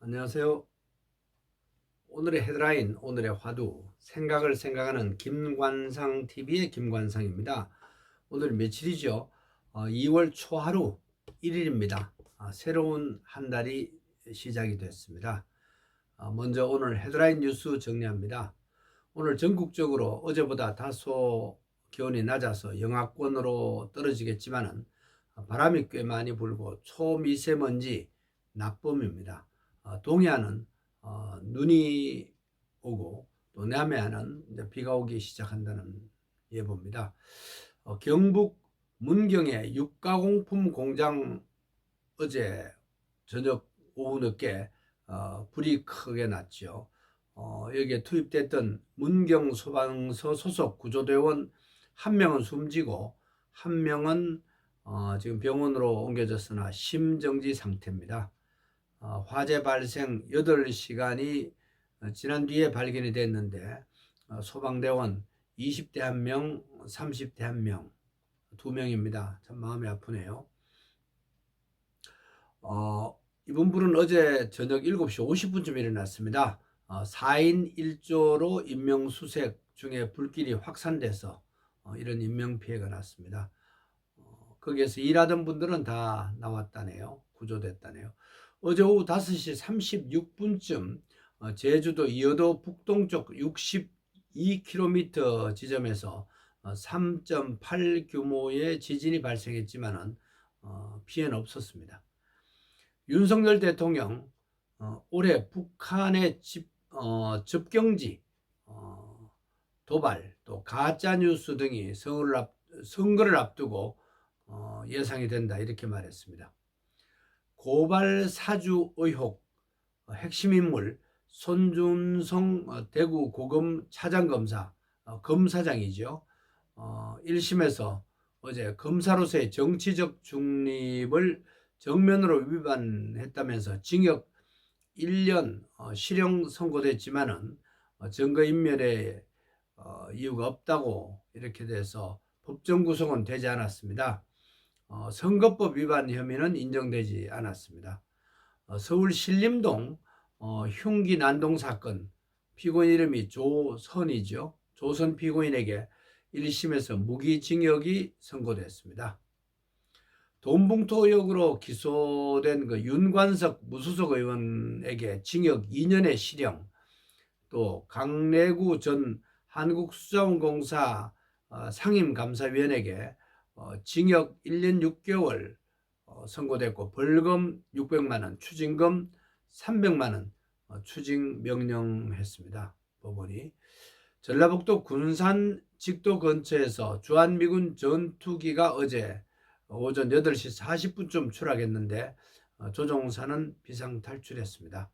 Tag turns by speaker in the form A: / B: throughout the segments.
A: 안녕하세요. 오늘의 헤드라인, 오늘의 화두, 생각을 생각하는 김관상 TV의 김관상입니다. 오늘 며칠이죠? 2월 초하루 1일입니다. 새로운 한 달이 시작이 됐습니다. 먼저 오늘 헤드라인 뉴스 정리합니다. 오늘 전국적으로 어제보다 다소 기온이 낮아서 영하권으로 떨어지겠지만은 바람이 꽤 많이 불고 초미세먼지 나쁨입니다. 동해안은 눈이 오고 또 남해안은 이제 비가 오기 시작한다는 예보입니다. 경북 문경의 육가공품 공장 어제 저녁 오후 늦게 불이 크게 났죠. 여기에 투입됐던 문경 소방서 소속 구조대원 한 명은 숨지고 한 명은 지금 병원으로 옮겨졌으나 심정지 상태입니다. 화재 발생 8시간이 지난 뒤에 발견이 됐는데 소방대원 20대 1명, 30대 1명, 2명입니다. 참 마음이 아프네요. 이번 불은 어제 저녁 7시 50분쯤 일어났습니다. 4인 1조로 인명수색 중에 불길이 확산돼서 이런 인명피해가 났습니다. 거기에서 일하던 분들은 다 나왔다네요. 구조됐다네요. 어제 오후 5시 36분쯤 제주도 이어도 북동쪽 62km 지점에서 3.8 규모의 지진이 발생했지만 피해는 없었습니다. 윤석열 대통령 올해 북한의 접경지 도발 또 가짜뉴스 등이 선거를 앞두고 예상이 된다 이렇게 말했습니다. 고발 사주 의혹 핵심 인물 손준성 대구 고검 차장검사 검사장이죠. 1심에서 어제 검사로서의 정치적 중립을 정면으로 위반했다면서 징역 1년 실형 선고됐지만은 증거인멸의 이유가 없다고 이렇게 돼서 법정 구속은 되지 않았습니다. 선거법 위반 혐의는 인정되지 않았습니다. 서울 신림동 흉기 난동 사건 피고인 이름이 조선이죠. 조선 피고인에게 1심에서 무기징역이 선고됐습니다. 돈봉투 의혹으로 기소된 윤관석 무소속 의원에게 징역 2년의 실형, 또 강래구 전 한국수자원공사 상임감사위원에게 징역 1년 6개월 선고됐고 벌금 600만 원, 추징금 300만 원 추징 명령했습니다. 법원이. 전라북도 군산 직도 근처에서 주한미군 전투기가 어제 오전 8시 40분쯤 추락했는데 조종사는 비상 탈출했습니다.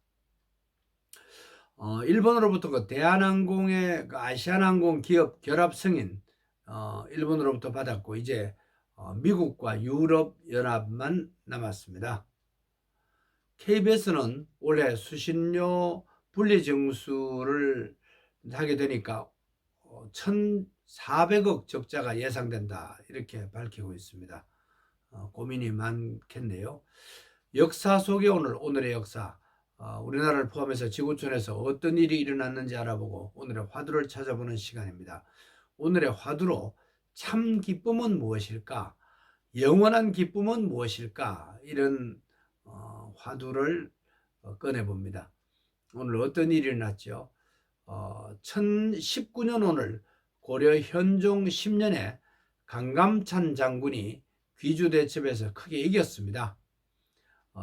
A: 일본으로부터 대한항공의 아시아나항공 기업 결합 승인 일본으로부터 받았고 이제 미국과 유럽연합만 남았습니다. KBS는 올해 수신료 분리징수를 하게 되니까 1,400억 적자가 예상된다 이렇게 밝히고 있습니다. 고민이 많겠네요. 역사 속에 오늘의 역사 우리나라를 포함해서 지구촌에서 어떤 일이 일어났는지 알아보고 오늘의 화두를 찾아보는 시간입니다. 오늘의 화두로 참 기쁨은 무엇일까? 영원한 기쁨은 무엇일까? 이런 화두를 꺼내봅니다. 오늘 어떤 일이 일어났죠? 1019년 오늘 고려 현종 10년에 강감찬 장군이 귀주대첩에서 크게 이겼습니다.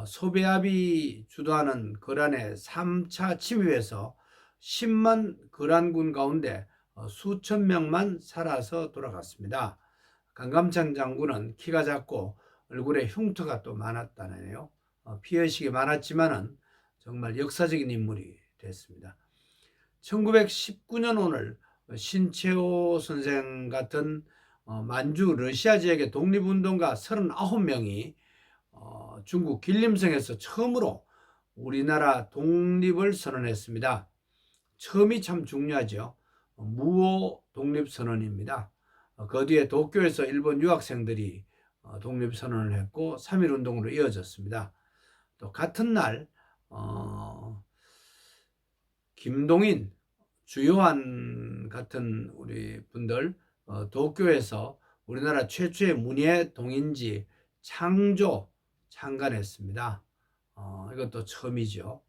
A: 소배합이 주도하는 거란의 3차 침입에서 10만 거란군 가운데 수천 명만 살아서 돌아갔습니다. 강감찬 장군은 키가 작고 얼굴에 흉터가 또 많았다네요. 피해의식이 많았지만은 정말 역사적인 인물이 됐습니다. 1919년 오늘 신채호 선생 같은 만주 러시아 지역의 독립운동가 39명이 중국 길림성에서 처음으로 우리나라 독립을 선언했습니다. 처음이 참 중요하죠. 무호 독립선언입니다. 그 뒤에 도쿄에서 일본 유학생들이 독립선언을 했고 3.1운동으로 이어졌습니다. 또 같은 날 김동인, 주요한 같은 우리 분들 도쿄에서 우리나라 최초의 문예 동인지 창조 창간했습니다. 이것도 처음이죠.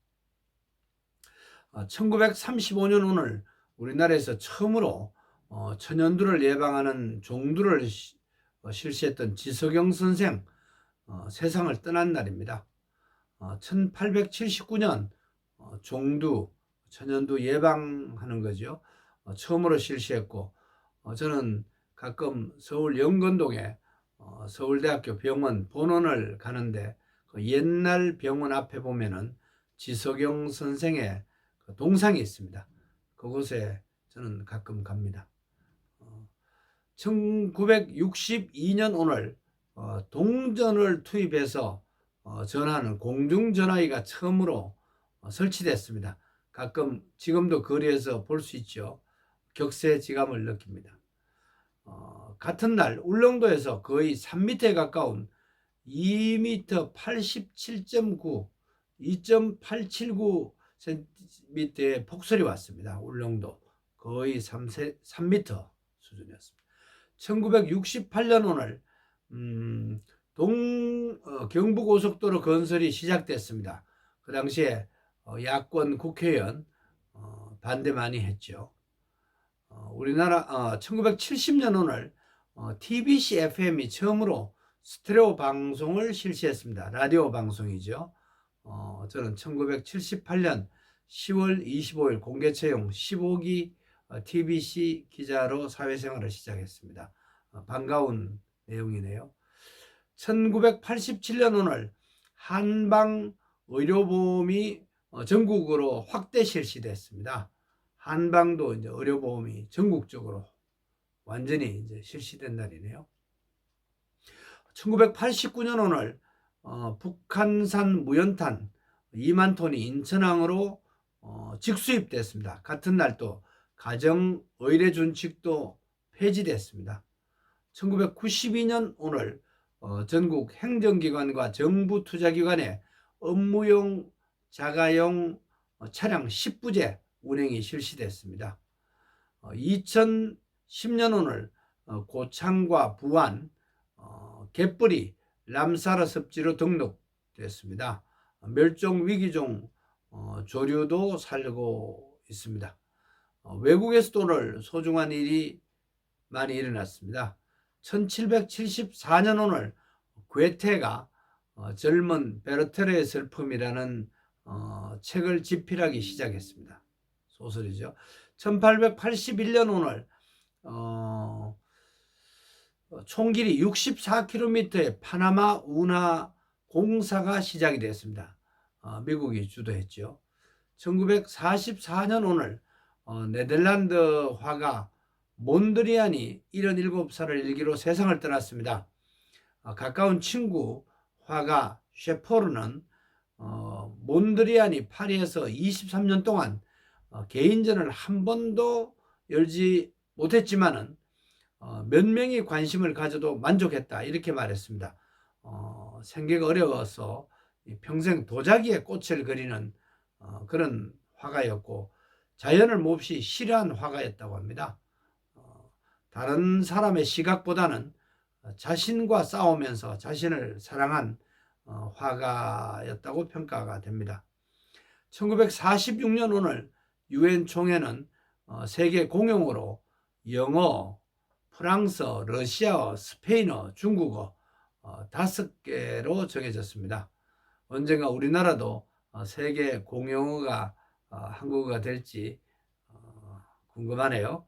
A: 1935년 오늘 우리나라에서 처음으로 천연두를 예방하는 종두를 실시했던 지석영 선생 세상을 떠난 날입니다. 1879년 종두, 천연두 예방하는 거죠. 처음으로 실시했고, 저는 가끔 서울 영건동에 서울대학교 병원 본원을 가는데 그 옛날 병원 앞에 보면은 지석영 선생의 그 동상이 있습니다. 그곳에 저는 가끔 갑니다. 1962년 오늘 동전을 투입해서 전화하는 공중전화기가 처음으로 설치됐습니다. 가끔 지금도 거리에서 볼 수 있죠. 격세지감을 느낍니다. 같은 날 울릉도에서 거의 3m에 가까운 2m 87.9, 2.879cm의 폭설이 왔습니다. 울릉도 거의 3m 수준이었습니다. 1968년 오늘 경부고속도로 건설이 시작됐습니다. 그 당시에 야권 국회의원 반대 많이 했죠. 우리나라 1970년 오늘 TBC FM이 처음으로 스테레오 방송을 실시했습니다. 라디오 방송이죠. 저는 1978년 10월 25일 공개 채용 15기 TBC 기자로 사회생활을 시작했습니다. 반가운 내용이네요. 1987년 오늘 한방 의료보험이 전국으로 확대 실시됐습니다. 한방도 이제 의료보험이 전국적으로 완전히 이제 실시된 날이네요. 1989년 오늘 북한산 무연탄 2만 톤이 인천항으로 직수입됐습니다. 같은 날 또 가정 의례 준칙도 폐지됐습니다. 1992년 오늘 전국 행정기관과 정부 투자기관에 업무용 자가용 차량 10부제 운행이 실시됐습니다. 2010년 오늘 고창과 부안 갯벌이 람사르 섭지로 등록됐습니다. 멸종위기종 조류도 살고 있습니다. 외국에서도 오늘 소중한 일이 많이 일어났습니다. 1774년 오늘 괴테가 젊은 베르테르의 슬픔이라는 책을 집필하기 시작했습니다. 소설이죠. 1881년 오늘 총길이 64km의 파나마 운하 공사가 시작이 됐습니다. 미국이 주도했죠. 1944년 오늘 네덜란드 화가 몬드리안이 77살을 일기로 세상을 떠났습니다. 가까운 친구 화가 셰포르는 몬드리안이 파리에서 23년 동안 개인전을 한 번도 열지 못했지만은 몇 명이 관심을 가져도 만족했다 이렇게 말했습니다. 생계가 어려워서 평생 도자기에 꽃을 그리는 그런 화가였고 자연을 몹시 싫어한 화가였다고 합니다. 다른 사람의 시각보다는 자신과 싸우면서 자신을 사랑한 화가였다고 평가가 됩니다. 1946년 오늘 유엔 총회는 세계 공용어로 영어, 프랑스어, 러시아어, 스페인어, 중국어 5개로 정해졌습니다. 언젠가 우리나라도 세계 공용어가 한국어가 될지 궁금하네요.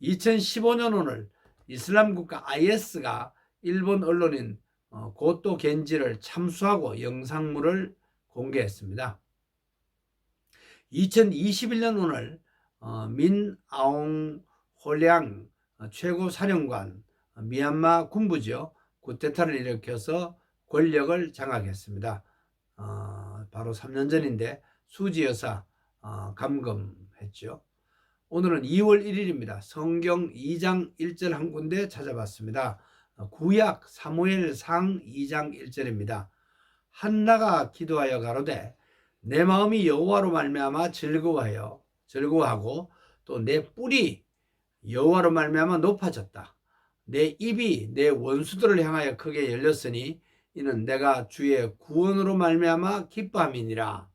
A: 2015년 오늘 이슬람 국가 IS가 일본 언론인 고토 겐지를 참수하고 영상물을 공개했습니다. 2021년 오늘 민아옹 홀량 최고 사령관 미얀마 군부죠. 쿠데타를 일으켜서 권력을 장악했습니다. 바로 3년 전인데 수지 여사 감금했죠. 오늘은 2월 1일입니다. 성경 2장 1절 한 군데 찾아봤습니다. 구약 사무엘상 2장 1절입니다. 한나가 기도하여 가로되 내 마음이 여호와로 말미암아 즐거워하여 즐거워하고 또 내 뿔이 여호와로 말미암아 높아졌다. 내 입이 내 원수들을 향하여 크게 열렸으니 이는 내가 주의 구원으로 말미암아 기뻐함이니라.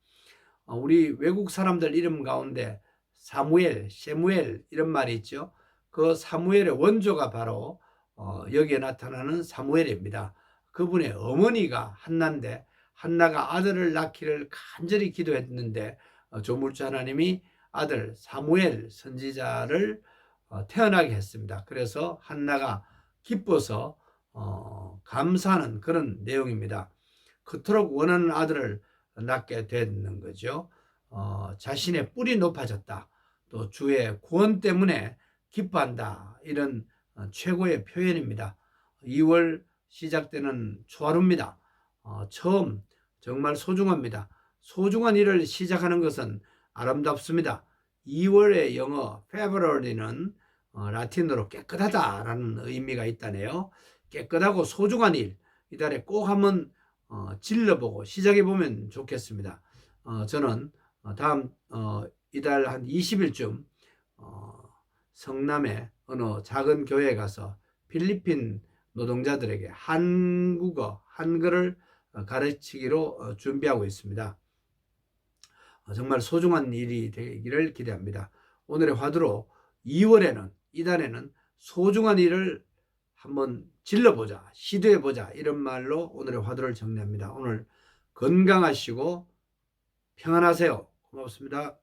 A: 우리 외국 사람들 이름 가운데 사무엘, 셰무엘 이런 말이 있죠. 그 사무엘의 원조가 바로 여기에 나타나는 사무엘입니다. 그분의 어머니가 한나인데 한나가 아들을 낳기를 간절히 기도했는데 조물주 하나님이 아들 사무엘 선지자를 태어나게 했습니다. 그래서 한나가 기뻐서 감사하는 그런 내용입니다. 그토록 원하는 아들을 낳게 되는 거죠. 자신의 뿔이 높아졌다. 또 주의 구원 때문에 기뻐한다. 이런 최고의 표현입니다. 2월 시작되는 초하루입니다. 처음 정말 소중합니다. 소중한 일을 시작하는 것은 아름답습니다. 2월의 영어 February는 라틴어로 깨끗하다라는 의미가 있다네요. 깨끗하고 소중한 일, 이달에 꼭 한번 질러보고 시작해보면 좋겠습니다. 저는 다음 이달 한 20일쯤 성남의 어느 작은 교회에 가서 필리핀 노동자들에게 한국어, 한글을 가르치기로 준비하고 있습니다. 정말 소중한 일이 되기를 기대합니다. 오늘의 화두로 2월에는 이달에는 소중한 일을 한번 질러보자, 시도해보자 이런 말로 오늘의 화두를 정리합니다. 오늘 건강하시고 평안하세요. 고맙습니다.